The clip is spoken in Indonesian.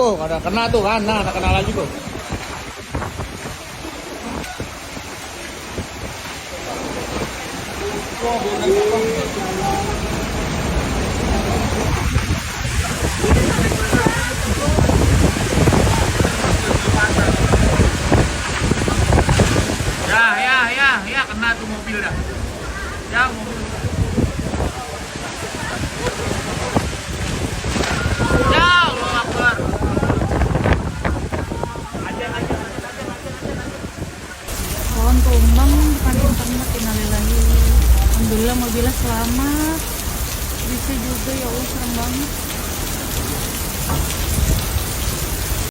tuh, ada kena tuh kan, nah ada kena lagi tuh. Ya, kena tuh mobil dah. Ya, mobil. Ya, Allah Akbar. Pohon tumbang paling ternak innalillahi. Alhamdulillah mobilnya selamat. Bisa juga ya Allah, serem banget.